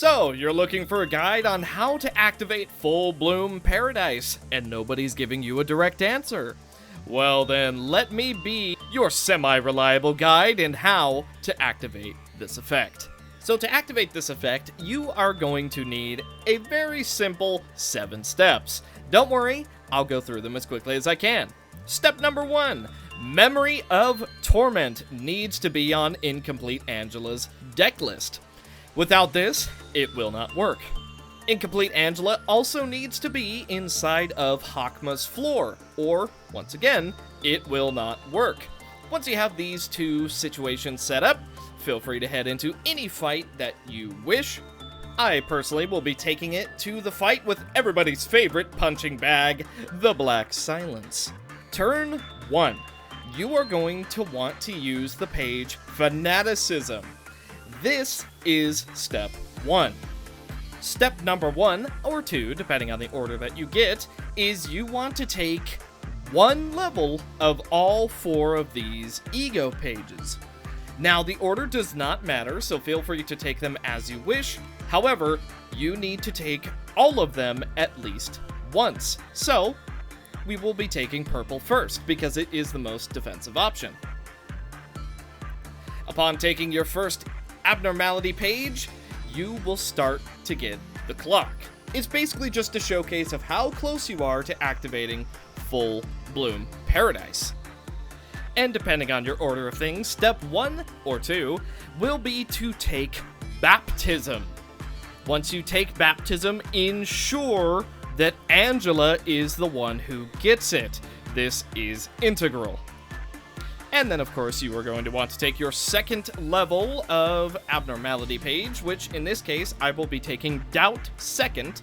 So, you're looking for a guide on how to activate Full Bloom Paradise, and nobody's giving you a direct answer. Well then, let me be your semi-reliable guide in how to activate this effect. So to activate this effect, you are going to need a very simple 7 steps. Don't worry, I'll go through them as quickly as I can. Step number 1, Memory of Torment needs to be on Incomplete Angela's deck list. Without this, it will not work. Incomplete Angela also needs to be inside of Hakma's floor, or, once again, it will not work. Once you have these 2 situations set up, feel free to head into any fight that you wish. I personally will be taking it to the fight with everybody's favorite punching bag, the Black Silence. Turn 1. You are going to want to use the page Fanaticism. This is step 1. Step number 1, or 2, depending on the order that you get, is you want to take 1 level of all 4 of these ego pages. Now, the order does not matter, so feel free to take them as you wish. However, you need to take all of them at least once. So, we will be taking purple first, because it is the most defensive option. Upon taking your first abnormality page, you will start to get the clock. It's basically just a showcase of how close you are to activating Full Bloom Paradise. And depending on your order of things, step 1 or 2 will be to take Baptism. Once you take Baptism, ensure that Angela is the one who gets it. This is integral. And then, of course, you are going to want to take your second level of abnormality page, which in this case, I will be taking Doubt second.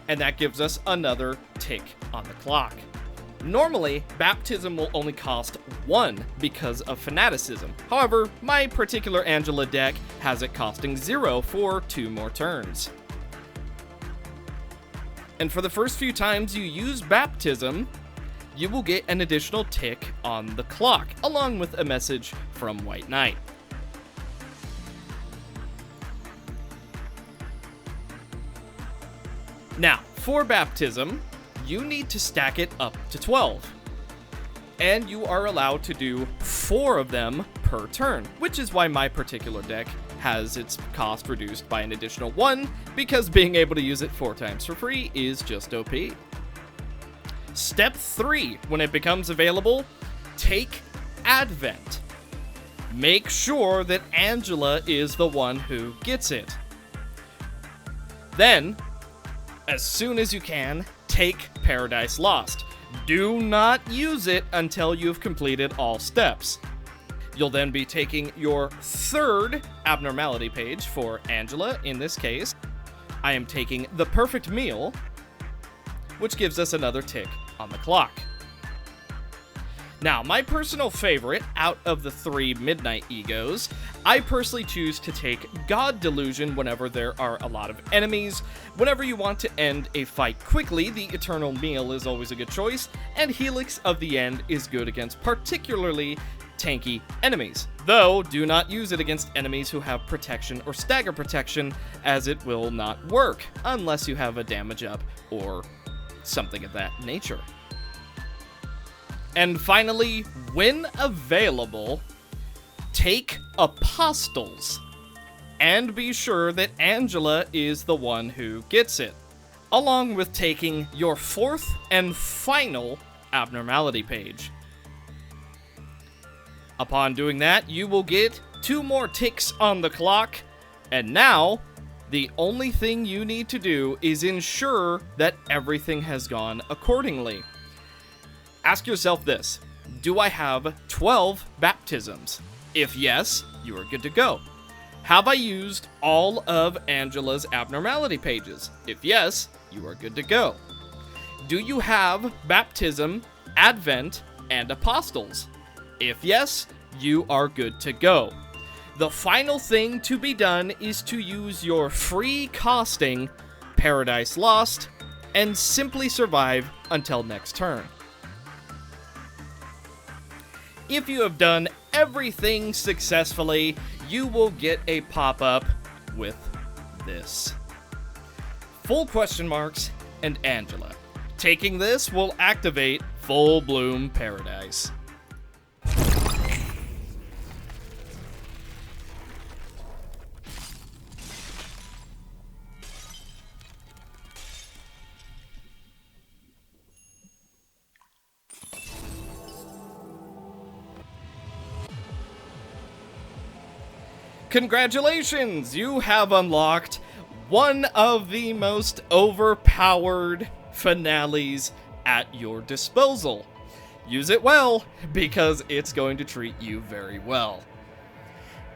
And that gives us another tick on the clock. Normally, Baptism will only cost 1 because of Fanaticism. However, my particular Angela deck has it costing 0 for 2 more turns. And for the first few times you use Baptism, you will get an additional tick on the clock, along with a message from White Knight. Now, for Baptism, you need to stack it up to 12. And you are allowed to do 4 of them per turn, which is why my particular deck has its cost reduced by an additional 1, because being able to use it 4 times for free is just OP. Step 3, when it becomes available, take Advent. Make sure that Angela is the one who gets it. Then, as soon as you can, take Paradise Lost. Do not use it until you've completed all steps. You'll then be taking your third abnormality page for Angela. In this case, I am taking the Perfect Meal, which gives us another tick on the clock. Now, my personal favorite out of the 3 Midnight Egos, I personally choose to take God Delusion whenever there are a lot of enemies. Whenever you want to end a fight quickly, the Eternal Meal is always a good choice, and Helix of the End is good against particularly tanky enemies. Though, do not use it against enemies who have protection or stagger protection, as it will not work unless you have a damage up or something of that nature. And finally, when available, take Apostles, and be sure that Angela is the one who gets it, along with taking your 4th and final abnormality page. Upon doing that, you will get 2 more ticks on the clock, and now, the only thing you need to do is ensure that everything has gone accordingly. Ask yourself this: do I have 12 baptisms? If yes, you are good to go. Have I used all of Angela's abnormality pages? If yes, you are good to go. Do you have Baptism, Advent, and Apostles? If yes, you are good to go. The final thing to be done is to use your free costing Paradise Lost and simply survive until next turn. If you have done everything successfully, you will get a pop-up with this. Full question marks and Angela. Taking this will activate Full Bloom Paradise. Congratulations! You have unlocked one of the most overpowered finales at your disposal. Use it well, because it's going to treat you very well.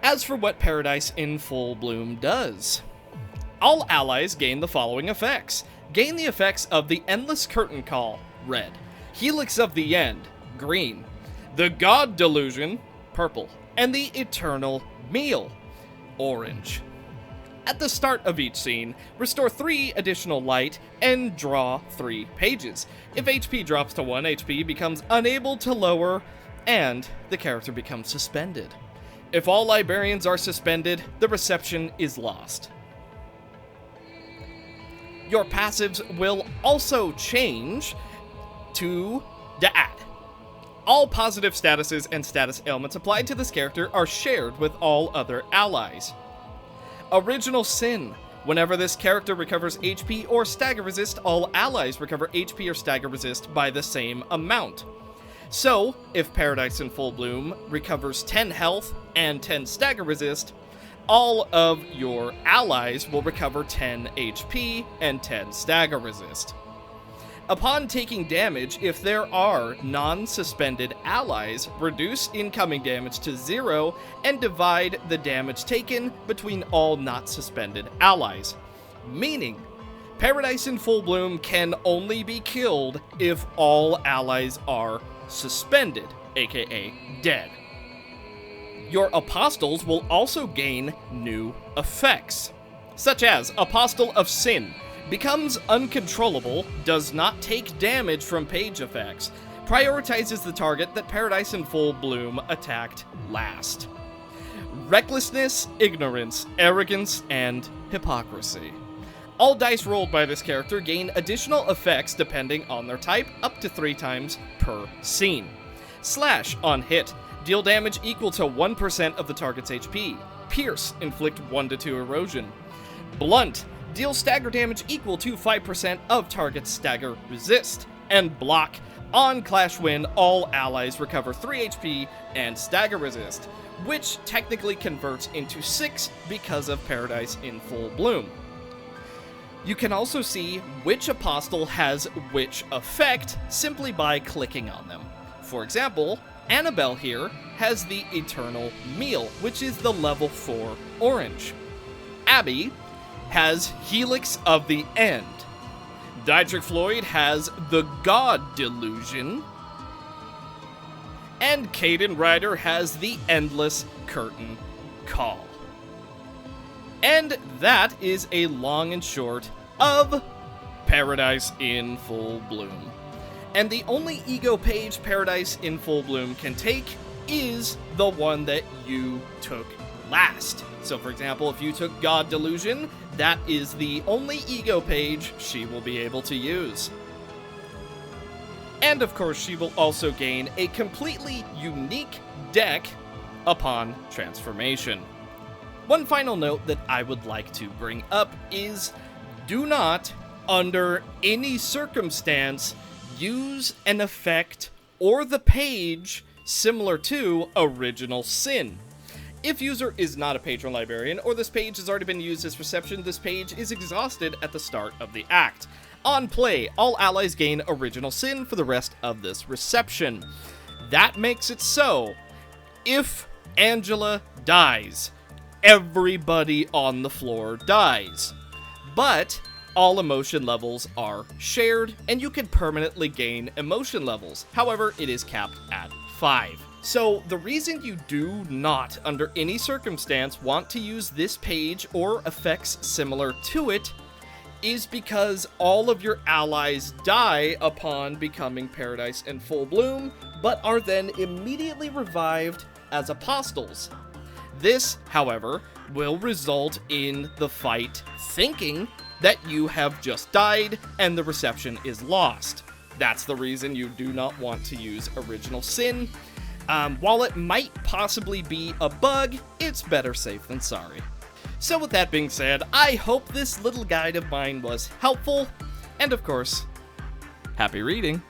As for what Paradise in Full Bloom does, all allies gain the following effects. Gain the effects of the Endless Curtain Call, red. Helix of the End, green. The God Delusion, purple. And the Eternal Meal, orange. At the start of each scene, restore 3 additional light and draw 3 pages. If HP drops to 1, HP becomes unable to lower and the character becomes suspended. If all librarians are suspended, the reception is lost. Your passives will also change to the add. All positive statuses and status ailments applied to this character are shared with all other allies. Original Sin. Whenever this character recovers HP or stagger resist, all allies recover HP or stagger resist by the same amount. So, if Paradise in Full Bloom recovers 10 health and 10 stagger resist, all of your allies will recover 10 HP and 10 stagger resist. Upon taking damage, if there are non-suspended allies, reduce incoming damage to 0 and divide the damage taken between all not suspended allies. Meaning, Paradise in Full Bloom can only be killed if all allies are suspended, aka dead. Your apostles will also gain new effects, such as Apostle of Sin. Becomes uncontrollable, does not take damage from page effects, prioritizes the target that Paradise in Full Bloom attacked last. Recklessness, ignorance, arrogance, and hypocrisy. All dice rolled by this character gain additional effects depending on their type, up to 3 times per scene. Slash on hit. Deal damage equal to 1% of the target's HP. Pierce, inflict 1 to 2 erosion. Blunt. Deal stagger damage equal to 5% of target's stagger resist. And block. On Clash Win, all allies recover 3 HP and stagger resist, which technically converts into 6 because of Paradise in Full Bloom. You can also see which apostle has which effect simply by clicking on them. For example, Annabelle here has the Eternal Meal, which is the level 4 orange. Abby has Helix of the End. Dietrich Floyd has the God Delusion. And Caden Ryder has the Endless Curtain Call. And that is a long and short of Paradise in Full Bloom. And the only ego page Paradise in Full Bloom can take is the one that you took last. So for example, if you took God Delusion, that is the only ego page she will be able to use. And of course, she will also gain a completely unique deck upon transformation. One final note that I would like to bring up is do not, under any circumstance, use an effect or the page similar to Original Sin. If user is not a patron librarian or this page has already been used as reception, this page is exhausted at the start of the act. On play, all allies gain Original Sin for the rest of this reception. That makes it so, if Angela dies, everybody on the floor dies. But all emotion levels are shared, and you can permanently gain emotion levels. However, it is capped at 5. So the reason you do not, under any circumstance, want to use this page or effects similar to it is because all of your allies die upon becoming Paradise in Full Bloom, but are then immediately revived as apostles. This, however, will result in the fight thinking that you have just died and the reception is lost. That's the reason you do not want to use Original Sin. While it might possibly be a bug, it's better safe than sorry. So with that being said, I hope this little guide of mine was helpful, and of course, happy reading!